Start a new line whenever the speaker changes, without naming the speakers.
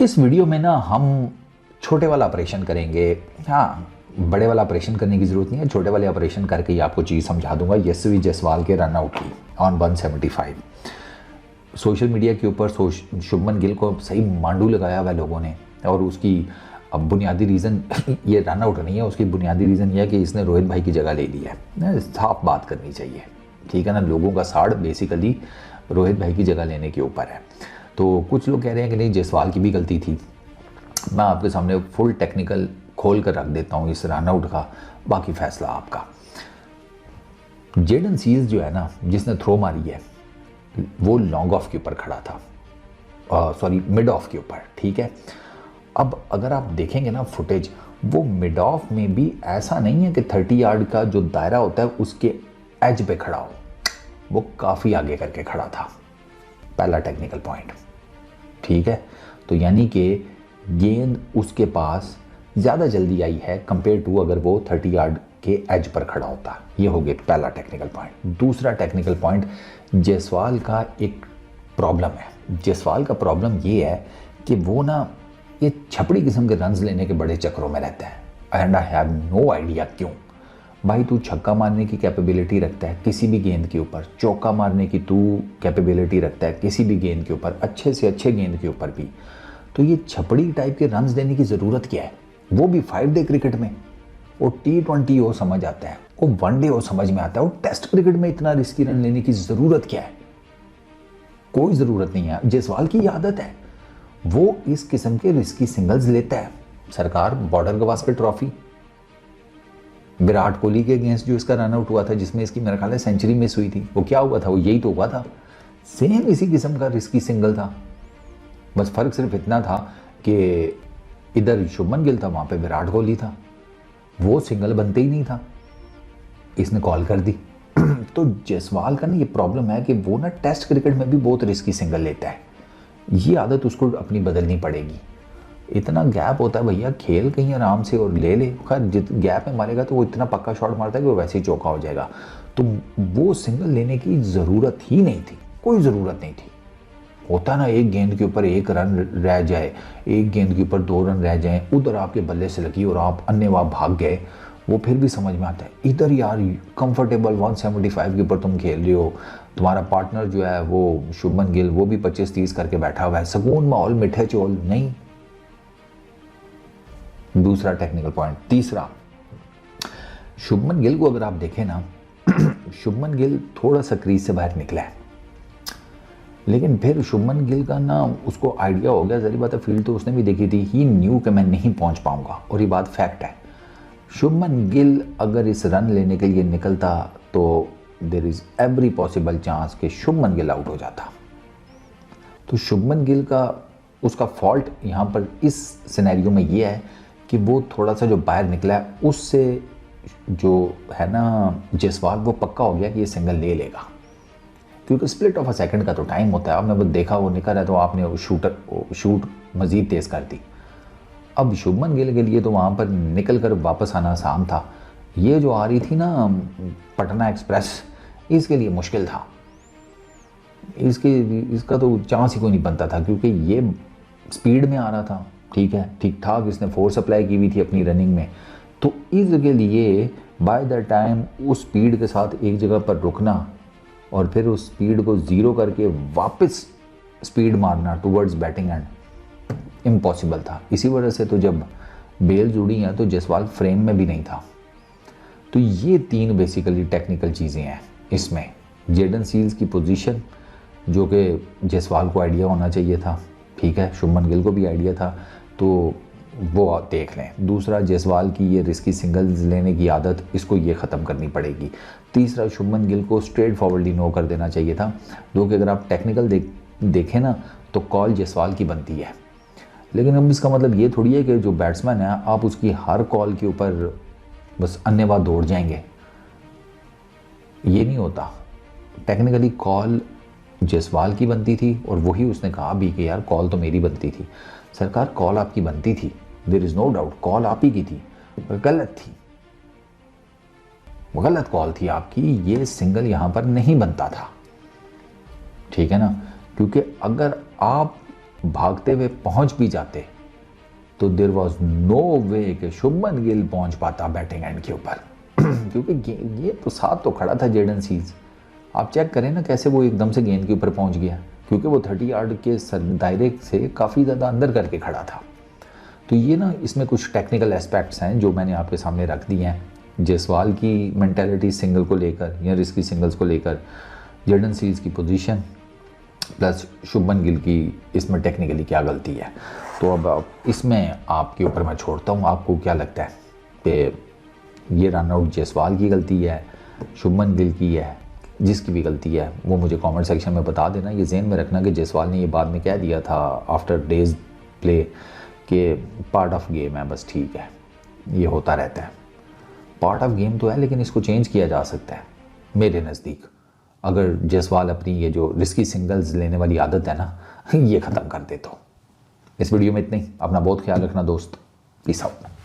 इस वीडियो में ना हम छोटे वाला ऑपरेशन करेंगे। हाँ, बड़े वाला ऑपरेशन करने की ज़रूरत नहीं है, छोटे वाले ऑपरेशन करके ही आपको चीज़ समझा दूंगा। यशस्वी जायसवाल के रन आउट की ऑन 175। सोशल मीडिया के ऊपर शुभमन गिल को सही मांडू लगाया हुआ है लोगों ने, और उसकी अब बुनियादी रीज़न ये रन आउट नहीं है, उसकी बुनियादी रीज़न ये है कि इसने रोहित भाई की जगह ले ली है। साफ बात करनी चाहिए, ठीक है ना। लोगों का साड़ बेसिकली रोहित भाई की जगह लेने के ऊपर है। तो कुछ लोग कह रहे हैं कि नहीं, जायसवाल की भी गलती थी। मैं आपके सामने फुल टेक्निकल खोल कर रख देता हूँ इस रन आउट का, बाकी फैसला आपका। जेडन सील्स जो है ना, जिसने थ्रो मारी है, वो लॉन्ग ऑफ के ऊपर खड़ा था, सॉरी मिड ऑफ के ऊपर, ठीक है। अब अगर आप देखेंगे ना फुटेज, वो मिड ऑफ में भी ऐसा नहीं है कि 30 यार्ड का जो दायरा होता है उसके एज पे खड़ा हो, वो काफ़ी आगे करके खड़ा था। पहला टेक्निकल पॉइंट, ठीक है। तो यानी कि गेंद उसके पास ज़्यादा जल्दी आई है कंपेयर टू अगर वो 30 यार्ड के एज पर खड़ा होता। ये हो गया पहला टेक्निकल पॉइंट। दूसरा टेक्निकल पॉइंट, जायसवाल का एक प्रॉब्लम है। जायसवाल का प्रॉब्लम ये है कि वो ना ये छपड़ी किस्म के रन्स लेने के बड़े चक्रों में रहता है। And I have no idea क्यों। भाई तू छक्का मारने की कैपेबिलिटी रखता है किसी भी गेंद के ऊपर, चौका मारने की तू कैपेबिलिटी रखता है किसी भी गेंद के ऊपर, अच्छे से अच्छे गेंद के ऊपर भी, तो ये छपड़ी टाइप के रन्स देने की ज़रूरत क्या है? वो भी 5 डे क्रिकेट में। वो T20 हो समझ आता है, वो 1 डे हो समझ में आता है, वो टेस्ट क्रिकेट में इतना रिस्की रन लेने की ज़रूरत क्या है? कोई ज़रूरत नहीं है। जायसवाल की आदत है, वो इस किस्म के रिस्की सिंगल्स लेता है। सरकार बॉर्डर गवास्कर ट्रॉफी, विराट कोहली के अगेंस्ट जो इसका रन आउट हुआ था, जिसमें इसकी मेरे ख्याल है सेंचुरी मिस हुई थी, वो क्या हुआ था? वो यही तो हुआ था, सेम इसी किस्म का रिस्की सिंगल था। बस फर्क सिर्फ इतना था कि इधर शुभमन गिल था, वहां पे विराट कोहली था। वो सिंगल बनते ही नहीं था, इसने कॉल कर दी। तो जायसवाल का ना ये प्रॉब्लम है कि वो ना टेस्ट क्रिकेट में भी बहुत रिस्की सिंगल लेता है। ये आदत उसको अपनी बदलनी पड़ेगी। इतना गैप होता है भैया, खेल कहीं आराम से और ले ले। खैर जित गैप में मारेगा तो वो इतना पक्का शॉट मारता है कि वो वैसे ही चौका हो जाएगा। तो वो सिंगल लेने की ज़रूरत ही नहीं थी, कोई ज़रूरत नहीं थी। होता ना एक गेंद के ऊपर 1 रन रह जाए, एक गेंद के ऊपर 2 रन रह जाए, उधर आपके बल्ले से लगी और आप अन्यवा भाग गए, वो फिर भी समझ में आता है। इधर यार कंफर्टेबल 175 के ऊपर तुम खेल रहे हो, तुम्हारा पार्टनर जो है वो शुभमन गिल वो भी 25-30 करके बैठा हुआ है, सुकून माहौल, मिठे चौल नहीं। दूसरा टेक्निकल पॉइंट। तीसरा, शुभमन गिल को अगर आप देखें ना, शुभमन गिल थोड़ा सा क्रीज से बाहर निकला है, लेकिन फिर शुभमन गिल का ना उसको आइडिया हो गया, जरी बात है फील्ड तो उसने भी देखी थी, ही न्यू कि मैं नहीं पहुंच पाऊंगा, और ये बात फैक्ट है। शुभमन गिल अगर इस रन लेने के लिए निकलता तो there is every possible chance कि शुभमन गिल आउट हो जाता। तो शुभमन गिल का उसका फॉल्ट यहाँ पर इस सिनेरियो में ये है कि वो थोड़ा सा जो बाहर निकला है, उससे जो है ना जायसवाल, वो पक्का हो गया कि ये सिंगल ले लेगा, क्योंकि स्प्लिट ऑफ अ सेकंड का तो टाइम होता है। आपने वो देखा, वो निकल रहा है तो आपने वो शूट मज़ीद तेज़ कर दी। अब शुभमन गिल के लिए तो वहाँ पर निकल कर वापस आना आसान था। ये जो आ रही थी ना पटना एक्सप्रेस, इसके लिए मुश्किल था। इसका तो चांस ही कोई नहीं बनता था, क्योंकि ये स्पीड में आ रहा था, ठीक है, ठीक ठाक इसने फोर्स अप्लाई की हुई थी अपनी रनिंग में। तो इसके लिए बाय द टाइम उस स्पीड के साथ एक जगह पर रुकना और फिर उस स्पीड को ज़ीरो करके वापस स्पीड मारना टुवर्ड्स बैटिंग एंड, इम्पॉसिबल था। इसी वजह से तो जब बेल जुड़ी हैं तो जायसवाल फ्रेम में भी नहीं था। तो ये 3 बेसिकली टेक्निकल चीज़ें हैं इसमें। जेडन सील्स की पोजीशन, जो कि जायसवाल को आइडिया होना चाहिए था, ठीक है, शुभमन गिल को भी आइडिया था, तो वो देख लें। दूसरा, जायसवाल की ये रिस्की सिंगल्स लेने की आदत, इसको ये ख़त्म करनी पड़ेगी। तीसरा, शुभमन गिल को स्ट्रेट फॉरवर्डली नो कर देना चाहिए था, जो कि अगर आप टेक्निकल देखें ना तो कॉल जायसवाल की बनती है। लेकिन अब इसका मतलब ये थोड़ी है कि जो बैट्समैन है आप उसकी हर कॉल के ऊपर बस अन्यवाद दौड़ जाएंगे, ये नहीं होता। टेक्निकली कॉल जायसवाल की बनती थी, और वही उसने कहा भी कि यार कॉल तो मेरी बनती थी। सरकार, कॉल आपकी बनती थी, there is no doubt, call आप ही की थी, गलत थी, गलत कॉल थी आपकी। ये सिंगल यहाँ पर नहीं बनता था, ठीक है ना, क्योंकि अगर आप भागते हुए पहुंच भी जाते तो देर वॉज नो वे कि शुभमन गिल पहुंच पाता बैटिंग एंड के ऊपर क्योंकि ये तो साथ तो खड़ा था जेडन सीज। आप चेक करें ना कैसे वो एकदम से गेंद के ऊपर पहुंच गया, क्योंकि वो 30 यार्ड के दायरे से काफ़ी ज़्यादा अंदर करके खड़ा था। तो ये ना इसमें कुछ टेक्निकल एस्पेक्ट्स हैं जो मैंने आपके सामने रख दिए हैं। जायसवाल की मेंटालिटी सिंगल को लेकर या रिस्की सिंगल्स को लेकर, जेडन सीज की पोजीशन प्लस शुभमन गिल की इसमें टेक्निकली क्या गलती है। तो अब इसमें आपके ऊपर मैं छोड़ता हूँ, आपको क्या लगता है कि ये रन आउट जायसवाल की गलती है, शुभमन गिल की है? जिसकी भी गलती है वो मुझे कमेंट सेक्शन में बता देना। ये ज़हन में रखना कि जायसवाल ने ये बाद में कह दिया था आफ्टर डेज प्ले कि पार्ट ऑफ गेम है, बस ठीक है, ये होता रहता है। पार्ट ऑफ गेम तो है, लेकिन इसको चेंज किया जा सकता है मेरे नज़दीक। अगर जायसवाल अपनी ये जो रिस्की सिंगल्स लेने वाली आदत है ना ये ख़त्म कर दे तो। इस वीडियो में इतना ही। अपना बहुत ख्याल रखना दोस्त। Peace out.